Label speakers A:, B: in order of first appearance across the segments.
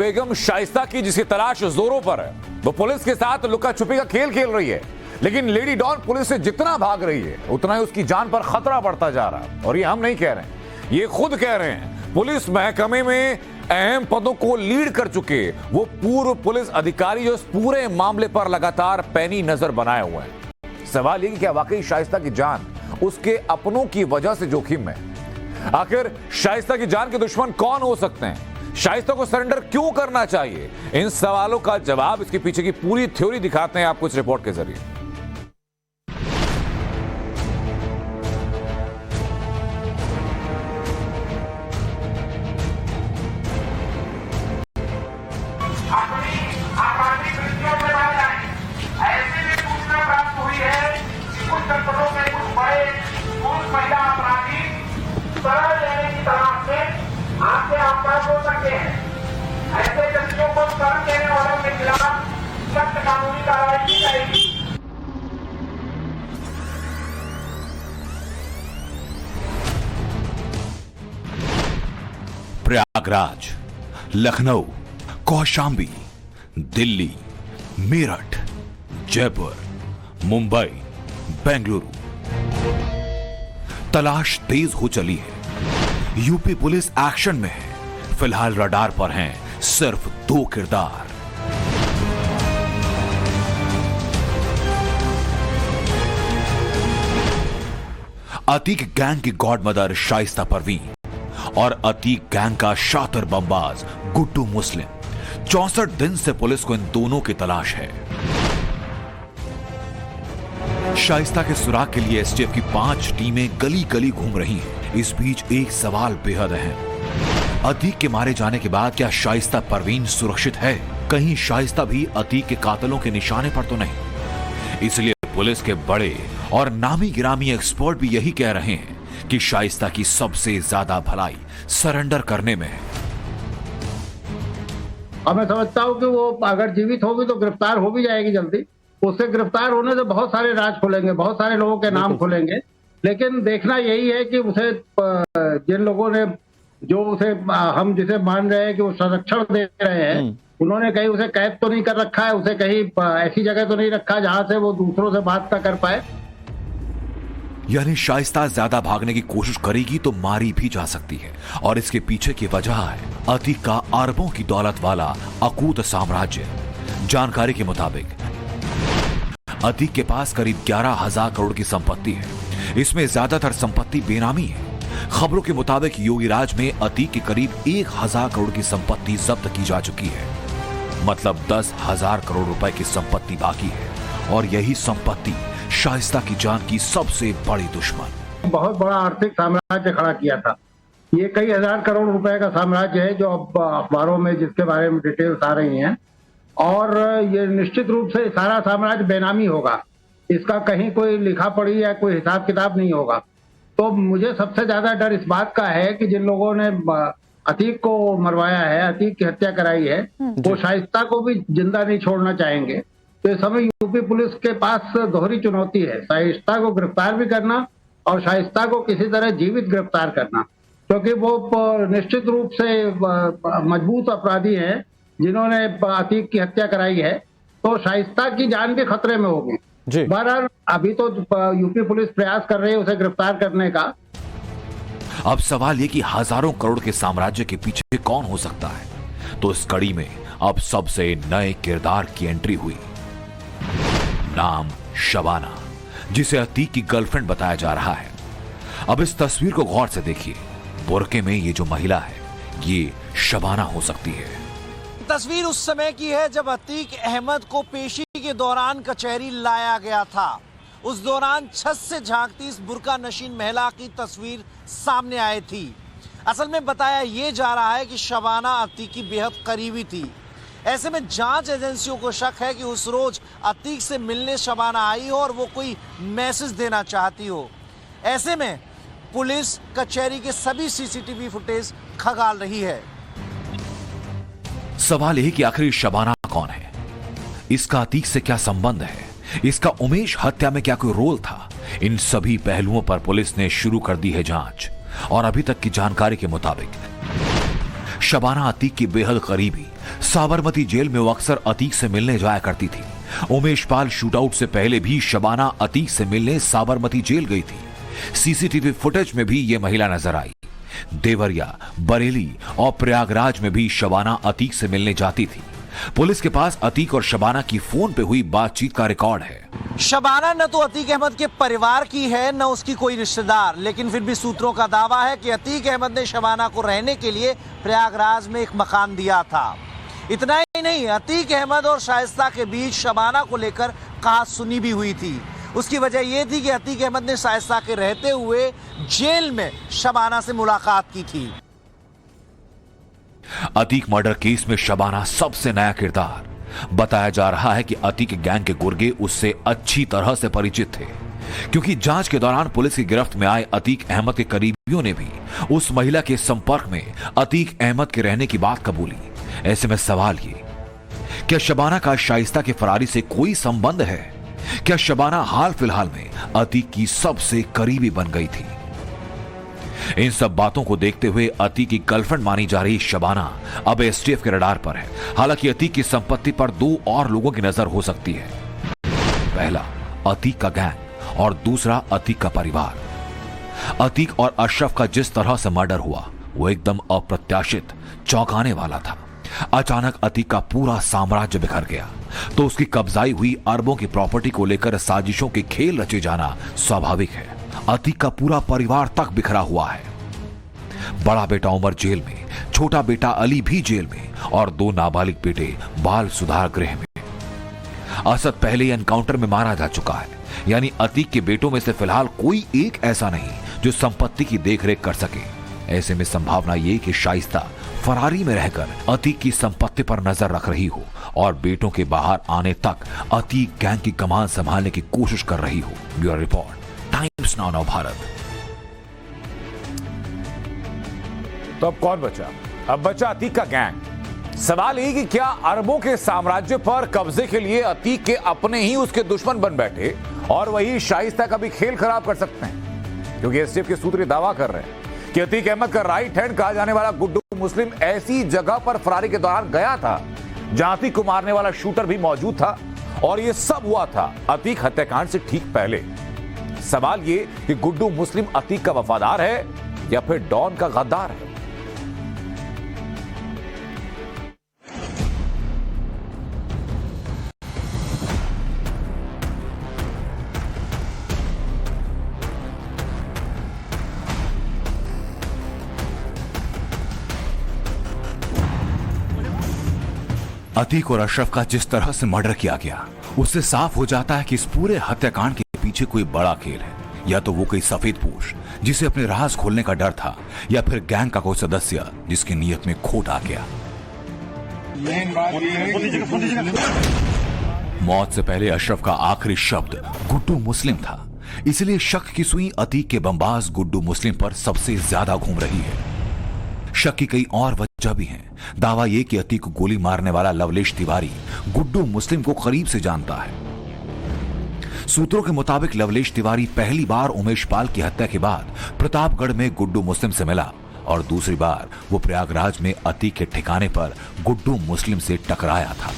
A: बेगम शाइस्ता की जिसकी तलाश जोरों पर है, वो पुलिस के साथ लुका छुपी का खेल खेल रही है। लेकिन लेडी डॉन पुलिस से जितना भाग रही है उतना ही उसकी जान पर खतरा बढ़ता जा रहा है। और ये हम नहीं कह रहे हैं, ये खुद कह रहे हैं। पुलिस महकमे में अहम पदों को लीड कर चुके वो पूर्व पुलिस अधिकारी जो इस पूरे मामले पर लगातार पैनी नजर बनाए हुए हैं। सवाल ये कि क्या वाकई शाइस्ता की जान उसके अपनों की वजह से जोखिम में? आखिर शाइस्ता की जान के दुश्मन कौन हो सकते हैं? शाइस्ता को सरेंडर क्यों करना चाहिए? इन सवालों का जवाब, इसके पीछे की पूरी थ्योरी दिखाते हैं आपको इस रिपोर्ट के जरिए।
B: प्रयागराज, लखनऊ, कौशांबी, दिल्ली, मेरठ, जयपुर, मुंबई, बेंगलुरु, तलाश तेज हो चली है। यूपी पुलिस एक्शन में है। फिलहाल रडार पर हैं सिर्फ 2 किरदार। अतीक गैंग की गॉड मदर शाइस्ता परवीन और अतीक गैंग का शातिर बमबाज गुड्डू मुस्लिम। 64 दिन से पुलिस को इन दोनों की तलाश है। शाइस्ता के सुराग के लिए एसटीएफ की 5 टीमें गली गली घूम रही हैं। इस बीच एक सवाल बेहद अहम। अतीक के मारे जाने के बाद क्या शाइस्ता परवीन सुरक्षित है? कहीं शाइस्ता भी अतीक के कातलों के निशाने पर तो नहीं? इसलिए पुलिस के बड़े और नामी गिरामी एक्सपर्ट भी यही कह रहे हैं कि शाइस्ता की सबसे ज्यादा भलाई सरेंडर करने में है।
C: अब मैं समझता हूँ कि वो अगर जीवित होगी तो गिरफ्तार हो भी जाएगी जल्दी। उससे गिरफ्तार होने से बहुत सारे राज खुलेंगे, बहुत सारे लोगों के नाम खुलेंगे। लेकिन देखना यही है कि उसे जिन लोगों ने जो उसे हम जिसे मान रहे हैं कि वो संरक्षण दे रहे हैं, उन्होंने कहीं उसे कैद तो नहीं कर रखा है, उसे कहीं ऐसी जगह तो नहीं रखा जहां से वो दूसरों से बात ना कर पाए।
B: यानी शाइस्ता ज्यादा भागने की कोशिश करेगी तो मारी भी जा सकती है। और इसके पीछे की वजह है अतीक का अरबों की दौलत वाला अकूत साम्राज्य। जानकारी के मुताबिक अतीक के पास करीब 11,000 करोड़ की संपत्ति है। इसमें ज्यादातर संपत्ति बेनामी है। खबरों के मुताबिक योगीराज में अतीक के करीब 1,000 करोड़ की संपत्ति जब्त की जा चुकी है। मतलब 10,000 करोड़ रुपए की संपत्ति बाकी है। और यही संपत्ति शाइस्ता की जान की सबसे बड़ी दुश्मन।
C: बहुत बड़ा आर्थिक साम्राज्य खड़ा किया था। ये कई हजार करोड़ रुपए का साम्राज्य है जो अब अखबारों में जिसके बारे में डिटेल्स आ रही हैं। और ये निश्चित रूप से सारा साम्राज्य बेनामी होगा। इसका कहीं कोई लिखा पढ़ी या कोई हिसाब किताब नहीं होगा। तो मुझे सबसे ज्यादा डर इस बात का है कि जिन लोगों ने अतीक को मरवाया है, अतीक की हत्या कराई है, वो शाइस्ता को भी जिंदा नहीं छोड़ना चाहेंगे। तो इस समय यूपी पुलिस के पास दोहरी चुनौती है, शाइस्ता को गिरफ्तार भी करना और शाइस्ता को किसी तरह जीवित गिरफ्तार करना, क्योंकि वो निश्चित रूप से मजबूत अपराधी हैं जिन्होंने अतीक की हत्या कराई है। तो शाइस्ता की जान भी खतरे में होगी। बहरहाल अभी तो यूपी पुलिस प्रयास कर रही है उसे गिरफ्तार करने का।
B: अब सवाल ये कि हजारों करोड़ के साम्राज्य के पीछे कौन हो सकता है? तो इस कड़ी में अब सबसे नए किरदार की एंट्री हुई। नाम शबाना, जिसे अतीक की गर्लफ्रेंड बताया जा रहा है। अब इस तस्वीर को गौर से देखिए। बुरके में ये जो महिला है ये शबाना हो सकती है।
D: तस्वीर उस समय की है जब अतीक अहमद को पेशी के दौरान कचहरी लाया गया था। उस दौरान छत से झांकती इस बुर्का नशीन महिला की तस्वीर सामने आई थी। असल में बताया यह जा रहा है कि शबाना अतीक की बेहद करीबी थी। ऐसे में जांच एजेंसियों को शक है कि उस रोज अतीक से मिलने शबाना आई हो और वो कोई मैसेज देना चाहती हो। ऐसे में पुलिस कचहरी के सभी सीसीटीवी फुटेज खंगाल रही है।
B: सवाल यह कि आखिर शबाना कौन है? इसका अतीक से क्या संबंध है? इसका उमेश हत्या में क्या कोई रोल था? इन सभी पहलुओं पर पुलिस ने शुरू कर दी है जांच। और अभी तक की जानकारी के मुताबिक शबाना अतीक की बेहद करीबी। साबरमती जेल में वो अक्सर अतीक से मिलने जाया करती थी। उमेश पाल शूटआउट से पहले भी शबाना अतीक से मिलने साबरमती जेल गई थी। सीसीटीवी फुटेज में भी ये महिला नजर आई। देवरिया, बरेली और प्रयागराज में भी शबाना अतीक से मिलने जाती थी। पुलिस के पास अतीक और शबाना की फोन पे हुई बातचीत का रिकॉर्ड है।
D: शबाना न तो अतीक अहमद के परिवार की है न उसकी कोई रिश्तेदार, लेकिन फिर भी सूत्रों का दावा है कि अतीक अहमद ने शबाना को रहने के लिए प्रयागराज में एक मकान दिया था। इतना ही नहीं, अतीक अहमद और शाइस्ता के बीच शबाना को लेकर कहासुनी भी हुई थी। उसकी वजह यह थी कि अतीक अहमद ने शाइस्ता के रहते हुए जेल में शबाना से मुलाकात की थी।
B: अतीक मर्डर केस में शबाना सबसे नया किरदार। बताया जा रहा है कि अतीक गैंग के गुर्गे उससे अच्छी तरह से परिचित थे, क्योंकि जांच के दौरान पुलिस की गिरफ्त में आए अतीक अहमद के करीबियों ने भी उस महिला के संपर्क में अतीक अहमद के रहने की बात कबूली। ऐसे में सवाल ये, क्या शबाना का शाइस्ता की फरारी से कोई संबंध है? क्या शबाना हाल फिलहाल में अतीक की सबसे करीबी बन गई थी? इन सब बातों को देखते हुए अतीक की गर्लफ्रेंड मानी जा रही शबाना अब एसटीएफ के रडार पर है। हालांकि अतीक की संपत्ति पर दो और लोगों की नजर हो सकती है। पहला अतीक का गैंग और दूसरा अतीक का परिवार। अतीक और अशरफ का जिस तरह से मर्डर हुआ वो एकदम अप्रत्याशित, चौंकाने वाला था। अचानक अतीक का पूरा साम्राज्य बिखर गया तो उसकी कब्जाई हुई अरबों की प्रॉपर्टी को लेकर साजिशों के खेल रचे जाना स्वाभाविक है। अतीक का पूरा परिवार तक बिखरा हुआ है। बड़ा बेटा उमर जेल में, छोटा बेटा अली भी जेल में और दो नाबालिग बेटे बाल सुधार गृह में। असद पहले ही एनकाउंटर में मारा जा चुका है, यानी अतीक के बेटों में से फिलहाल कोई एक ऐसा नहीं जो संपत्ति की देखरेख कर सके। ऐसे में संभावना ये कि शाइस्ता फरारी में रहकर अतीक की संपत्ति पर नजर रख रही हो और बेटों के बाहर आने तक अतीक गैंग की कमान संभालने की कोशिश कर रही हो। Bureau report, times now Bharat.
A: तो अब कौन बचा? अब बचा अतीक का गैंग। सवाल ये कि क्या अरबों के साम्राज्य पर कब्जे के लिए अतीक के अपने ही उसके दुश्मन बन बैठे और वही शाइस्ता का भी खेल खराब कर सकते हैं? क्योंकि एसटीएफ के सूत्र दावा कर रहे हैं कि अतीक अहमद का राइट हैंड कहा जाने वाला गुड्डू मुस्लिम ऐसी जगह पर फरारी के दौरान गया था जहां अतीक को मारने वाला शूटर भी मौजूद था, और यह सब हुआ था अतीक हत्याकांड से ठीक पहले। सवाल ये कि गुड्डू मुस्लिम अतीक का वफादार है या फिर डॉन का गद्दार है?
B: अतीक और अशरफ का जिस तरह से मर्डर किया गया उससे साफ हो जाता है कि इस पूरे हत्याकांड के पीछे कोई बड़ा खेल है। या तो वो कोई सफेदपोश जिसे अपने राज खोलने का डर था, या फिर गैंग का कोई सदस्य जिसकी नीयत में खोट आ गया। मौत से पहले अशरफ का आखिरी शब्द गुड्डू मुस्लिम था, इसलिए शक की सुई अतीक के बमबाज गुड्डू मुस्लिम पर सबसे ज्यादा घूम रही है। शक की कई और वजह भी हैं। दावा यह कि अतीक को गोली मारने वाला लवलेश तिवारी गुड्डू मुस्लिम को करीब से जानता है। सूत्रों के मुताबिक लवलेश तिवारी पहली बार उमेश पाल की हत्या के बाद प्रतापगढ़ में गुड्डू मुस्लिम से मिला और दूसरी बार वो प्रयागराज में अतीक के ठिकाने पर गुड्डू मुस्लिम से टकराया था।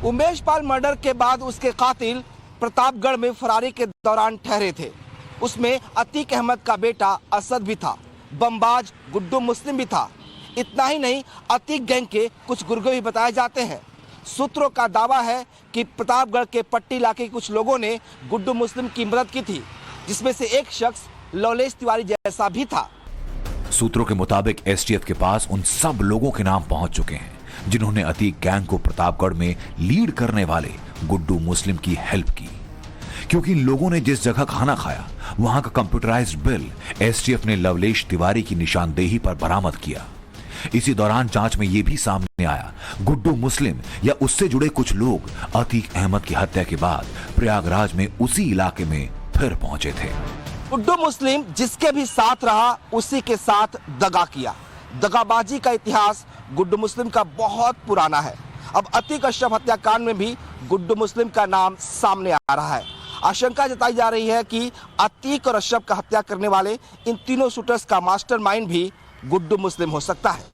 E: उमेश पाल मर्डर के बाद उसके कातिल प्रतापगढ़ में फरारी के दौरान ठहरे थे। उसमें अतीक अहमद का बेटा असद भी था, बमबाज गुड्डू मुस्लिम भी था। इतना ही नहीं, अतीक गैंग के कुछ गुर्गे भी बताए जाते हैं। सूत्रों का दावा है कि प्रतापगढ़ के पट्टी इलाके के कुछ लोगों ने गुड्डू मुस्लिम की मदद की थी, जिसमें से एक शख्स लवलेश तिवारी जैसा भी था।
B: सूत्रों के मुताबिक एसटीएफ के पास उन सब लोगों के नाम पहुंच चुके हैं जिन्होंने अतीक गैंग को प्रतापगढ़ में लीड करने वाले गुड्डू मुस्लिम की हेल्प की। क्योंकि इन लोगों ने जिस जगह खाना खाया वहां का कंप्यूटराइज्ड बिल एसटीएफ ने लवलेश तिवारी की निशानदेही पर बरामद किया। इसी दौरान जांच में यह भी सामने आया, गुड्डू मुस्लिम या उससे जुड़े कुछ लोग अतीक अहमद की हत्या के बाद प्रयागराज में उसी इलाके में फिर पहुंचे थे।
E: गुड्डू मुस्लिम जिसके भी साथ रहा उसी के साथ दगा किया। दगाबाजी का इतिहास गुड्डू मुस्लिम का बहुत पुराना है। अब अतीक अशरफ हत्याकांड में भी गुड्डू मुस्लिम का नाम सामने आ रहा है। आशंका जताई जा रही है कि अतीक और अशरफ का हत्या करने वाले इन तीनों शूटर्स का मास्टरमाइंड भी गुड्डू मुस्लिम हो सकता है।